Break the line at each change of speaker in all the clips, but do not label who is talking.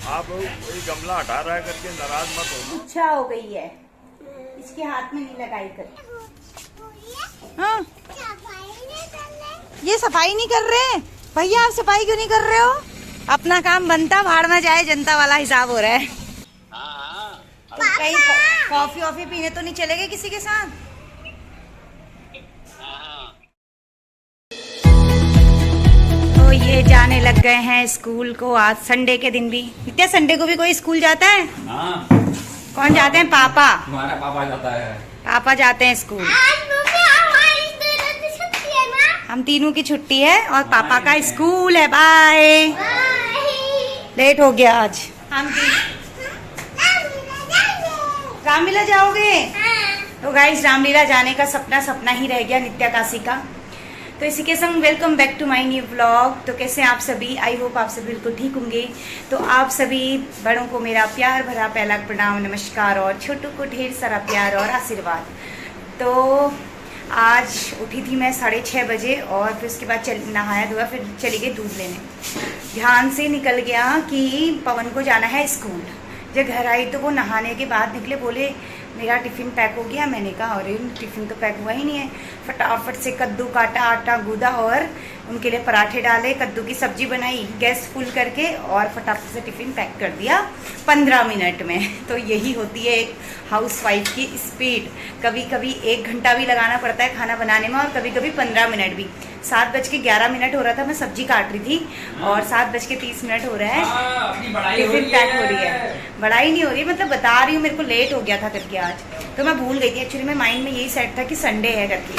आप कोई गमला हटा रहा है करके नाराज मत हो।
इच्छा हो गई है, इसके हाथ में नहीं लगाई कर। हाँ, ये सफाई नहीं कर रहे हैं भैया। आप सफाई क्यों नहीं कर रहे हो? अपना काम बनता, भाड़ में जाए, जनता वाला हिसाब हो रहा है। कहीं कॉफी वॉफी पीने तो नहीं चले गए किसी के साथ? तो ये जाने लग गए हैं स्कूल को। आज संडे के दिन भी, क्या संडे को भी कोई स्कूल जाता है?
हाँ।
कौन जाते हैं? पापा।
तुम्हारा पापा जाता है।
पापा जाते हैं स्कूल। हम तीनों की छुट्टी है और पापा का स्कूल है। बाय। लेट हो गया आज। हम रामलीला जाओगे? तो गाइस, रामलीला जाने का सपना सपना ही रह गया नित्या काशी का। तो इसी के संग welcome back to my new vlog. तो कैसे हैं आप सभी? आई होप आप सभी बिल्कुल ठीक होंगे। तो आप सभी बड़ों को मेरा प्यार भरा पहला प्रणाम, नमस्कार, और छोटों को ढेर सारा प्यार और आशीर्वाद। तो आज उठी थी मैं 6:30 बजे और फिर उसके बाद नहाया धोया, फिर चली गई दूध लेने। ध्यान से निकल गया कि पवन को जाना है स्कूल। जब घर आई तो वो नहाने के बाद निकले, बोले मेरा टिफ़िन पैक हो गया। मैंने कहा अरे टिफ़िन तो पैक हुआ ही नहीं है। फटाफट से कद्दू काटा, आटा गूदा और उनके लिए पराठे डाले, कद्दू की सब्जी बनाई, गैस फुल करके और फटाफट से टिफ़िन पैक कर दिया 15 मिनट में। तो यही होती है एक हाउसवाइफ की स्पीड। कभी कभी 1 घंटा भी लगाना पड़ता है खाना बनाने में और कभी कभी 15 मिनट भी। 7:11 हो रहा था, मैं सब्जी काट रही थी और 7:30 हो रहा है, टिफिन पैक हो रही है। बड़ाई नहीं हो रही, मतलब बता रही हूँ, मेरे को लेट हो गया था करके आज। तो मैं भूल गई थी एक्चुअली। मैं माइंड में यही सेट था कि संडे है करके,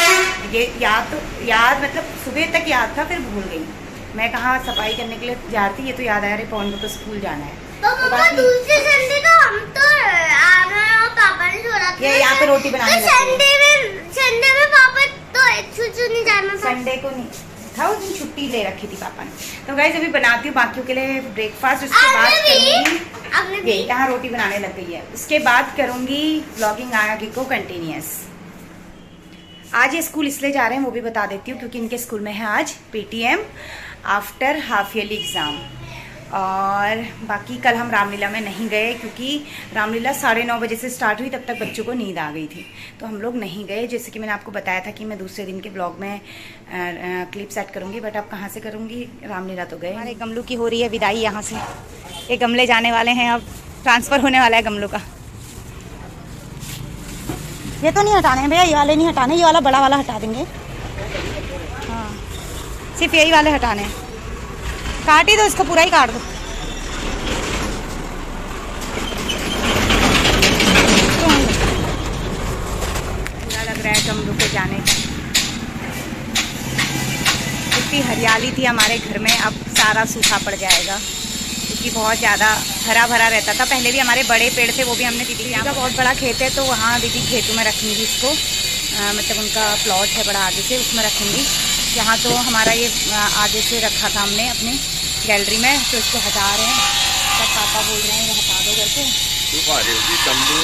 ये याद मतलब सुबह तक याद था, फिर भूल गई। मैं कहाँ सफाई करने के लिए जा रही थी, ये तो याद आया, पवन को तो स्कूल जाना है।
तो दूसरे संडे तो हम तो पापा ने छोड़ा था।
ये यहाँ पे रोटी बनाने
तो संडे में पापा तो छुट्टी नहीं जाना था।
संडे को नहीं था, उस दिन छुट्टी ले रखी थी पापा ने। तो गाइस अभी बनाती हूँ बाकियों के लिए ब्रेकफास्ट। उसके बाद करूँगी, यहाँ रोटी बनाने लग गई है। उसके बाद करूँगी व्लॉगिंग आगे को कंटिन्यूअस। आज ये स्कूल इसलिए जा रहे हैं वो भी बता देती हूँ, क्योंकि इनके स्कूल में है आज PTM after half yearly exam. और बाकी कल हम रामलीला में नहीं गए क्योंकि रामलीला 9:30 बजे से स्टार्ट हुई, तब तक बच्चों को नींद आ गई थी, तो हम लोग नहीं गए। जैसे कि मैंने आपको बताया था कि मैं दूसरे दिन के ब्लॉग में क्लिप सेट करूँगी, बट अब कहाँ से करूँगी? रामलीला तो गए। हमारे गमलों की हो रही है विदाई यहाँ से। ये गमले जाने वाले हैं, अब ट्रांसफ़र होने वाला है गमलों का। ये तो नहीं हटाने हैं भैया, ये वाले नहीं हटाने, ये वाला बड़ा वाला हटा देंगे। हाँ, सिर्फ यही वाले हटाने हैं। काट ही दो इसको, पूरा ही काट दो। पूरा लग रहा है गमलों पे जाने का। इतनी हरियाली थी हमारे घर में, अब सारा सूखा पड़ जाएगा क्योंकि बहुत ज़्यादा हरा भरा रहता था। पहले भी हमारे बड़े पेड़ थे, वो भी हमने दीदी का बहुत बड़ा खेत है, तो वहाँ दीदी खेतों में रखेंगी इसको। मतलब उनका प्लॉट है बड़ा आगे से, उसमें रखेंगी। यहाँ तो हमारा ये आगे से रखा था हमने अपनी गैलरी में, तो इसको हटा रहे हैं। तब पापा बोल रहे हैं हटा दो करके।
क्यों आ रही होगी गमले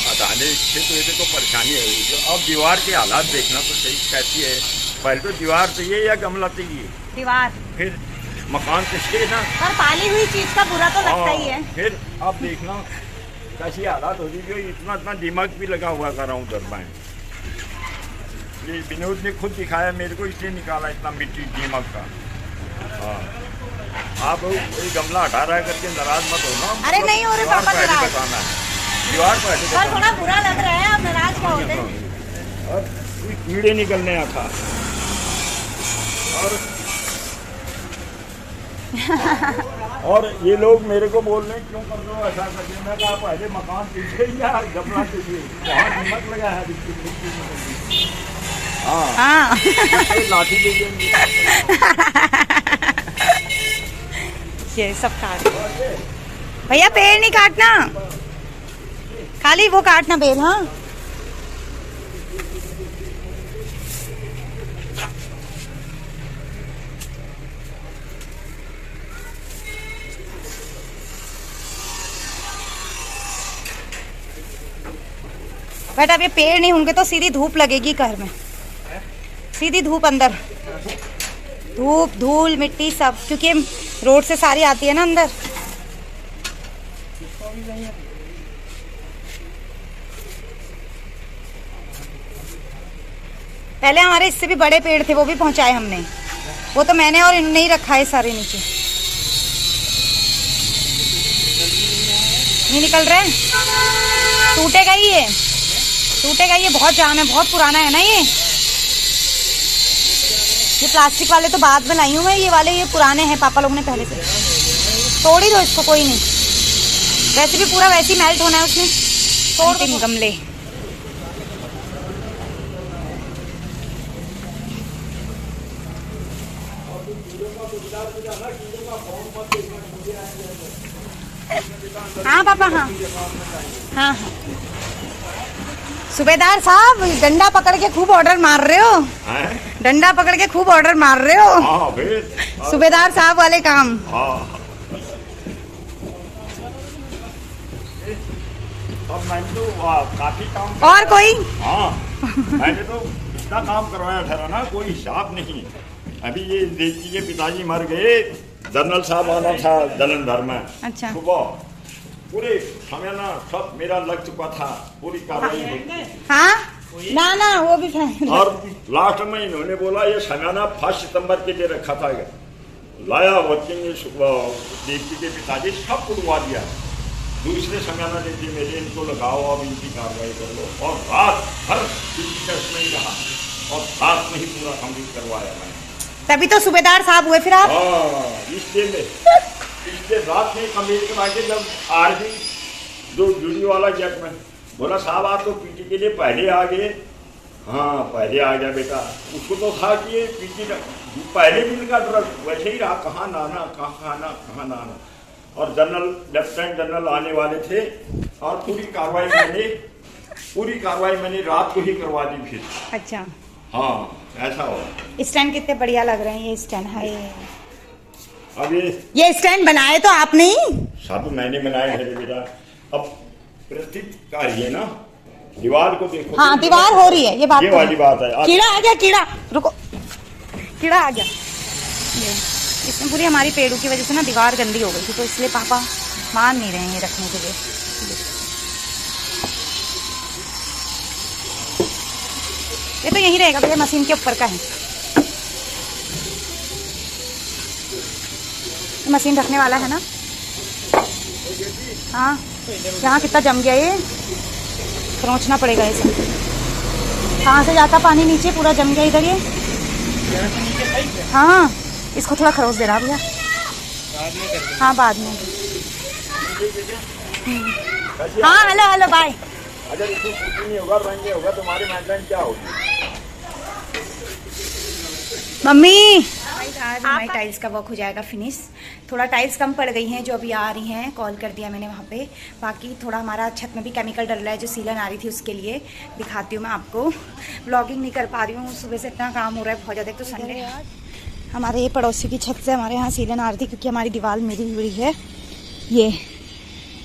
हटाने से? तो ये तो परेशानी है। अब दीवार के हालात देखना तो सही कैसी है। पहले तो दीवार चाहिए या गमला चाहिए?
दीवार,
फिर मकान किसके ना।
पर पाली हुई चीज़ का बुरा तो लगता ही है।
फिर अब देखना कैसी हालात हो रही है। इतना दिमाग भी लगा हुआ कर रहा हूँ दरबार। ये विनोद ने खुद दिखाया मेरे को, इसलिए निकाला इतना मिट्टी दिमाग का। हाँ, आप कोई गमला हटा रहा है करके नाराज मत हो ना।
अरे नहीं हो रहे पापा नाराज,
दीवार पर
थोड़ा बुरा लग रहा है। आप नाराज क्या होते हैं?
और कीड़े निकलने आता और ये लोग मेरे को बोल रहे हैं क्यों कर रहे हो ऐसा करके। मैं कहा पहले मकान चाहिए या गमला चाहिए? बहुत हिम्मत लगा है। हाँ, लाठी दे देंगे। ये सब काट भैया, पेड़ नहीं काटना, खाली वो काटना बेल। हाँ, बट अब ये पेड़ नहीं होंगे तो सीधी धूप लगेगी घर में, सीधी धूप अंदर, धूप धूल मिट्टी सब, क्योंकि रोड से सारी आती है ना अंदर।
पहले हमारे इससे भी बड़े पेड़ थे, वो भी पहुंचाए हमने। वो तो मैंने और इन्होंने ही रखा है सारे नीचे। नहीं निकल रहे, टूटेगा ही ये, टूटेगा ये। बहुत जाम है, बहुत पुराना है ना ये प्लास्टिक वाले तो बाद में लाई हूँ मैं, ये वाले ये पुराने हैं, पापा लोग ने पहले से। तोड़ ही दो इसको, कोई नहीं, वैसे भी पूरा वैसे ही मेल्ट होना है उसमें। तोड़ दो गमले। हाँ पापा, हाँ हाँ। सूबेदार साहब, डंडा पकड़ के खूब ऑर्डर मार रहे हो। डंडा पकड़ के खूब ऑर्डर मार रहे हो। सूबेदार साहब वाले काम।
अब मैंने तो काफी काम
और कोई?
हाँ, मैंने तो इतना काम करवाया था ना, कोई हिसाब नहीं। अभी ये देखिए, पिताजी मर गए, जनरल साहब आना था जलंधर में।
अच्छा।
सुबह पूरे समय ना सब मेरा लग चुका था, पूरी कार्रवाई।
हाँ ना ना, वो भी
और लास्ट में इन्होंने बोला ये समय 1 सितंबर के लिए रखा था। लाया वकील ने देवती के पिताजी सब उड़वा दिया। दूसरे समय ना देती मेरे, इनको लगाओ, अब इनकी कार्रवाई कर लो। और रात भर टीचर्स नहीं रहा, और रात में ही पूरा कंप्लीट करवाया मैंने।
तभी तो सूबेदार साहब हुए फिर आप।
इसलिए रात में कंप्लीट करवा के जब आरबी जो जूडी वाला जज में बोला, साहब आप तो पीटी के लिए पहले आ गए। हाँ पहले आ गया बेटा, उसको तो था कि ये पीटी पहले दिन का ड्रग वैसे ही रहा, कहाँ नाना कहाँ खाना कहाँ नाना। और जनरल, लेफ्टिनेंट जनरल आने वाले थे, और पूरी कार्रवाई मैंने रात को ही करवा दी फिर।
अच्छा
हाँ ऐसा हो।
स्टैंड कितने बढ़िया लग रहे हैं, ये स्टैंड है।
अब
ये स्टैंड बनाए तो आपने ही?
सब मैंने बनाए हैं बेटा। अब प्रस्तुत कार्य ना, दीवार को देखो।
हाँ दीवार हो रही है, ये बात
ये
तो
वाली बात है।
कीड़ा आ गया, कीड़ा, रुको, कीड़ा आ गया। ये इसमें पूरी हमारी पेड़ों की वजह से ना दीवार गंदी हो गई थी, तो इसलिए पापा मान नहीं रहे हैं रखने के लिए। ये तो यहीं रहेगा भैया, मशीन के ऊपर का है। मशीन रखने वाला है ना। हाँ यहाँ कितना जम गया, ये खरोंचना पड़ेगा इसे। कहाँ से जाता पानी नीचे, पूरा जम गया इधर ये। हाँ इसको थोड़ा खरोच दे रहा भैया। हाँ बाद में। हाँ हेलो हेलो बाय।
अगर इसमें कुछ नहीं होगा, रंगे होगा, तुम्हारी मेंटेन क्या होगी?
मम्मी आज हमारी टाइल्स का वर्क हो जाएगा फिनिश। थोड़ा टाइल्स कम पड़ गई हैं जो अभी आ रही हैं, कॉल कर दिया मैंने वहाँ पे। बाकी थोड़ा हमारा छत में भी केमिकल डल रहा है, जो सीलन आ रही थी उसके लिए। दिखाती हूँ मैं आपको। व्लॉगिंग नहीं कर पा रही हूँ, सुबह से इतना काम हो रहा है बहुत ज़्यादा। तो संडे हमारे ये पड़ोसी की छत से हमारे यहाँ सीलन आ रही थी, क्योंकि हमारी दीवार मिली हुई है ये,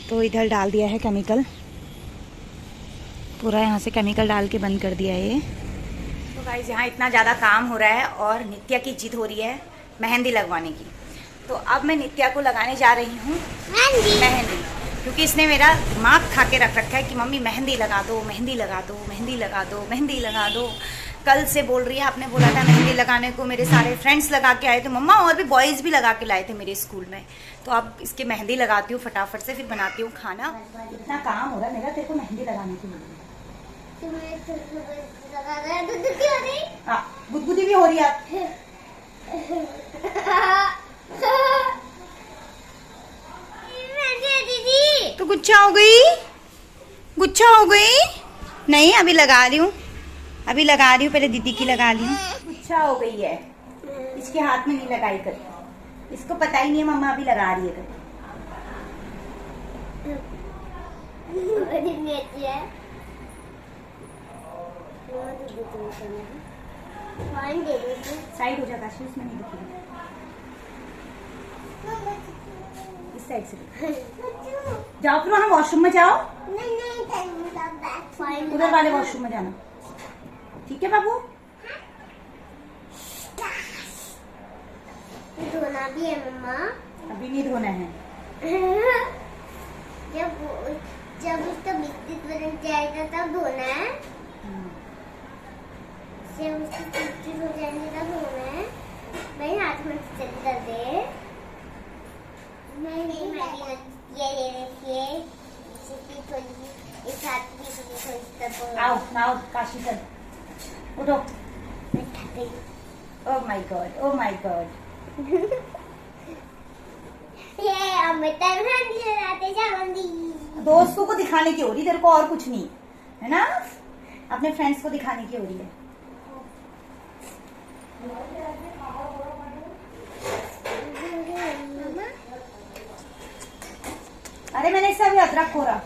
तो इधर डाल दिया है केमिकल पूरा। यहाँ से केमिकल डाल के बंद कर दिया है ये। तो गाइस यहाँ इतना ज़्यादा काम हो रहा है, और नित्या की जिद हो रही है मेहंदी लगवाने की। तो अब मैं नित्या को लगाने जा रही हूँ मेहंदी, क्योंकि इसने मेरा दिमाग खा के रख रखा है कि मम्मी मेहंदी लगा दो, मेहंदी लगा दो, मेहंदी लगा दो, मेहंदी लगा दो। कल से बोल रही है, आपने बोला था मेहंदी लगाने को, मेरे सारे फ्रेंड्स लगा के आए थे मम्मा, और भी बॉयज़ भी लगा के लाए थे मेरे स्कूल में। तो अब इसकी मेहंदी लगाती हूँ फटाफट से, फिर बनाती हूँ खाना। इतना काम हो रहा है मेरा, तेरे को मेहंदी लगाने की गुदगुदी भी हो रही है। तो गुच्छा हो गई, गुच्छा हो गई। नहीं अभी लगा रही हूँ, अभी लगा रही हूँ, पहले दीदी की लगा ली हूँ। गुच्छा हो गई है, इसके हाथ में नहीं लगाई कभी, इसको पता ही नहीं है मम्मा अभी लगा रही है कभी। साइड हो जाता है, इसमें नहीं दिखेगी, इस साइड से जाओ। फिर वहाँ वॉशरूम में जाओ, उधर वाले वॉशरूम में जाना, ठीक है बाबू?
धोना भी है मम्मा,
अभी नहीं धोना है।
जब जब उसका बिस्किट बन जाएगा तब धोना है। जब उसकी बिस्किट हो जाएंगे तब धोना है। भाई हाथ में चल कर दे। नहीं ये देखिए इसकी थोड़ी इस हाथ की थोड़ी तब
आओ नाओ काशी सर उठो। ओह माय गॉड
ये अमिताभ बच्चन लगाते जाऊंगी।
दोस्तों को दिखाने की हो रही, तेरे को और कुछ नहीं है ना, अपने फ्रेंड्स को दिखाने की हो रही है। अरे मैंने इससे अभी अदरक खोरा।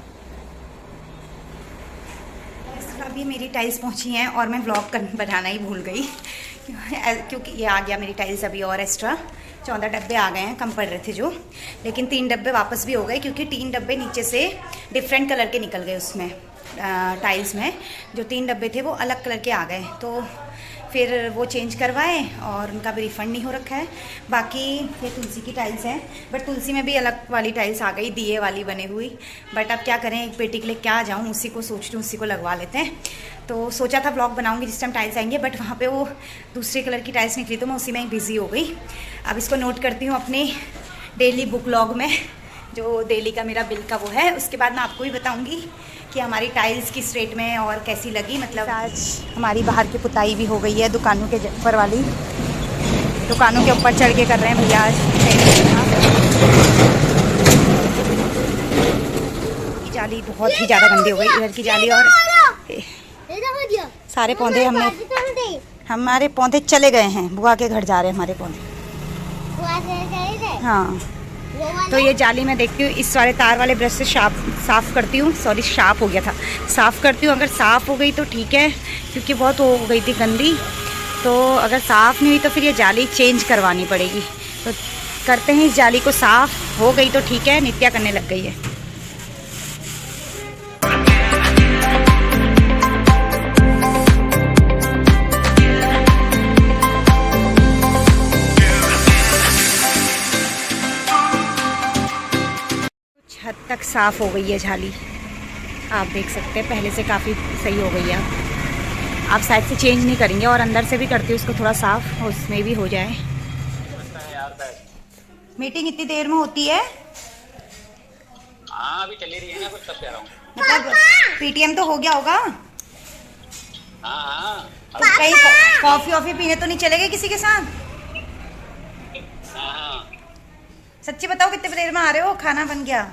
अभी मेरी टाइल्स पहुंची हैं और मैं ब्लॉग बनाना ही भूल गई क्योंकि ये आ गया मेरी टाइल्स अभी और एक्स्ट्रा 14 डब्बे आ गए हैं, कम पड़ रहे थे जो, लेकिन 3 डब्बे वापस भी हो गए क्योंकि 3 डब्बे नीचे से डिफरेंट कलर के निकल गए उसमें टाइल्स में। जो 3 डब्बे थे वो अलग कलर के आ गए, तो फिर वो चेंज करवाए और उनका भी रिफ़ंड नहीं हो रखा है। बाकी ये तुलसी की टाइल्स हैं, बट तुलसी में भी अलग वाली टाइल्स आ गई, दिए वाली बने हुई। बट अब क्या करें, एक बेटी के लिए क्या जाऊँ, उसी को सोच रही हूँ, उसी को लगवा लेते हैं। तो सोचा था ब्लॉग बनाऊंगी जिस टाइम टाइल्स आएंगे, बट वहाँ पे वो दूसरे कलर की टाइल्स निकली तो मैं उसी में ही बिज़ी हो गई। अब इसको नोट करती हूँ अपने डेली बुक लॉग में, जो डेली का मेरा बिल का वो है। उसके बाद मैं आपको भी बताऊँगी कि हमारी टाइल्स किस रेट में और कैसी लगी। मतलब आज हमारी बाहर की पुताई भी हो गई है, दुकानों के ऊपर वाली, दुकानों के ऊपर चढ़ के कर रहे हैं भैया आज। जाली बहुत ही ज़्यादा गंदी हो गई, इधर की जाली। और सारे पौधे हमारे पौधे चले गए हैं, बुआ के घर जा रहे हैं हमारे पौधे। हाँ, तो ये जाली मैं देखती हूँ, इस वाले तार वाले ब्रश से साफ़ करती हूँ। सॉरी, साफ़ हो गया था, साफ़ करती हूँ। अगर साफ़ हो गई तो ठीक है, क्योंकि बहुत हो गई थी गंदी। तो अगर साफ़ नहीं हुई तो फिर ये जाली चेंज करवानी पड़ेगी। तो करते हैं इस जाली को साफ़। हो गई तो ठीक है, नित्या करने लग गई है। हद तक साफ़ हो गई है जाली, आप देख सकते हैं, पहले से काफ़ी सही हो गई है। आप साइड से चेंज नहीं करेंगे और अंदर से भी करती हूँ उसको थोड़ा साफ़, उसमें भी हो जाए। मीटिंग इतनी देर में होती है?
हाँ, अभी चली रही है ना, कुछ तब कह रहा हूँ।
मतलब पीटीएम तो हो गया होगा।
हाँ,
कहीं कॉफ़ी वॉफ़ी पीने तो नहीं चले गए किसी के साथ?
हाँ।
सच्ची बताओ कितने देर में आ रहे हो, खाना बन गया?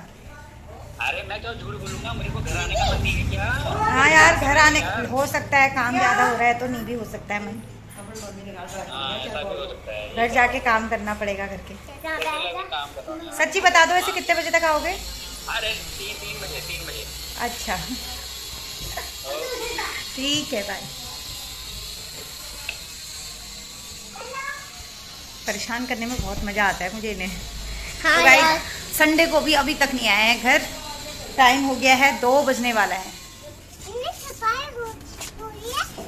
अरे मैं तो झूठ बोलूंगा, मेरे को घर आने का मन नहीं है क्या?
हाँ यार, घर आने हो सकता है, काम ज़्यादा हो रहा है तो नहीं भी हो सकता है मन।
हाँ, ऐसा भी हो सकता है।
घर जाके काम करना पड़ेगा करके।
काम कर रहा हूँ।
सच्ची बता दो, ऐसे कितने बजे तक आओगे?
अरे 3 बजे।
अच्छा ठीक है, बाय। परेशान करने में बहुत मज़ा आता है मुझे इन्हें।
हाँ
तो भाई
यार।
संडे को भी अभी तक नहीं आए हैं घर, टाइम हो गया है, 2 बजने वाला है।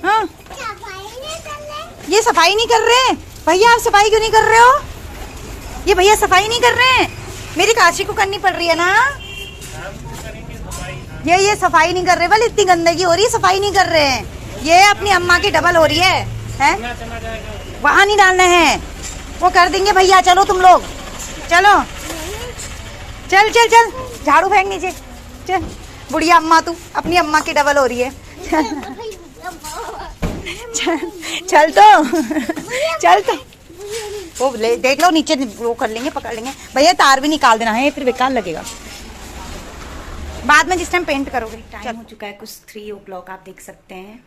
हाँ, ये सफाई नहीं कर रहे भैया। आप सफाई क्यों नहीं कर रहे हो? ये भैया सफाई नहीं कर रहे हैं, मेरी काशी को करनी पड़ रही है ना। ये सफाई नहीं कर रहे, बोले इतनी गंदगी हो रही है, सफाई नहीं कर रहे हैं। ये अपनी अम्मा की डबल हो रही है? वहाँ नहीं डालना है, वो कर देंगे भैया। चलो तुम लोग चलो, चल चल चल, झाड़ू फेंक नीचे चल। बुढ़िया अम्मा, तू अपनी अम्मा की डबल हो रही है। चल तो चल तो, वो ले देख लो नीचे, वो कर लेंगे, पकड़ लेंगे भैया। तार भी निकाल देना है, फिर बेकार लगेगा बाद में जिस टाइम पेंट करोगे। टाइम हो चुका है कुछ 3 o'clock, आप देख सकते हैं।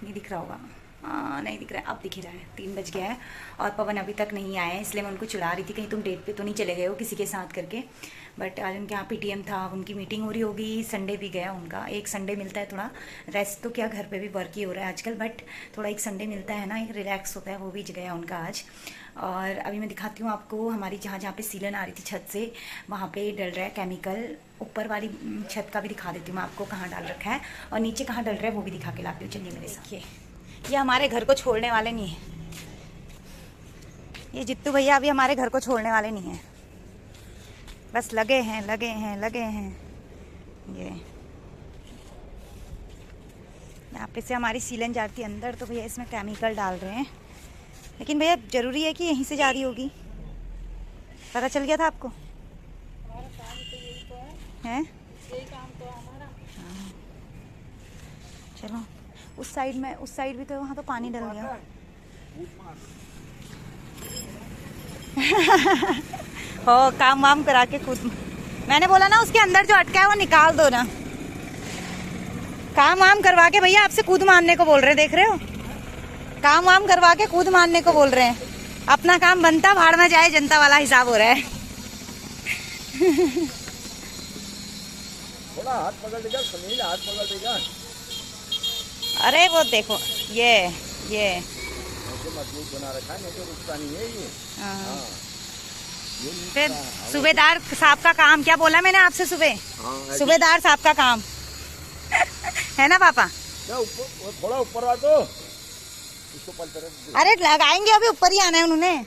नहीं दिख रहा होगा, हाँ नहीं दिख रहा है, अब दिख रहा है। 3 बज गया है और पवन अभी तक नहीं आया है, इसलिए मैं उनको चिढ़ा रही थी कहीं तुम डेट पे तो नहीं चले गए हो किसी के साथ करके। बट आज उनके यहाँ पीटीएम था, उनकी मीटिंग हो रही होगी। संडे भी गया उनका, एक संडे मिलता है थोड़ा रेस्ट, तो क्या घर पे भी वर्क ही हो रहा है आजकल, बट थोड़ा एक संडे मिलता है ना, एक रिलैक्स होता है, वो भी गया उनका आज। और अभी मैं दिखाती हूँ आपको हमारी जहाँ पे सीलन आ रही थी छत से, वहाँ पे डल रहा है केमिकल। ऊपर वाली छत का भी दिखा देती हूँ मैं आपको कहाँ डाल रखा है, और नीचे कहाँ डल रहा है वो भी दिखा के लाती हूँ। चलिए मेरे साथ। ये हमारे घर को छोड़ने वाले नहीं है, ये जित्तू भैया अभी हमारे घर को छोड़ने वाले नहीं हैं, बस लगे हैं। ये यहाँ पे से हमारी सीलन जाती है अंदर, तो भैया इसमें केमिकल डाल रहे हैं। लेकिन भैया जरूरी है कि यहीं से जा रही होगी? पता चल गया था आपको? हैं? हाँ। चलो उस साइड में, उस साइड भी तो, वहाँ तो पानी डल गया। हो काम वाम करा के कूद, मैंने बोला ना उसके अंदर जो अटका है वो निकाल दो ना। काम वाम करवा के भैया आपसे कूद मारने को बोल रहे हैं, देख रहे हो? काम वाम करवा के कूद मारने को बोल रहे हैं। अपना काम बनता भाड़ में जाए जनता वाला हिसाब हो रहा है।
थोड़ा हाथ पकड़ देगा सुनील, हाथ पकड़ देगा।
अरे वो देखो ये
ऐसे मजबूत बना रखा है, नहीं तो रुकता नहीं है ये।
हाँ।
हाँ। ये नहीं
फिर
रुकता।
सूबेदार साहब का काम, क्या बोला मैंने आपसे सुबह?
हाँ, ऐसे-
सूबेदार साहब का काम है ना पापा?
क्या ऊपर, थोड़ा ऊपर आ तो इसको पलटे रख दो।
अरे लगाएंगे, अभी ऊपर ही आना है उन्होंने।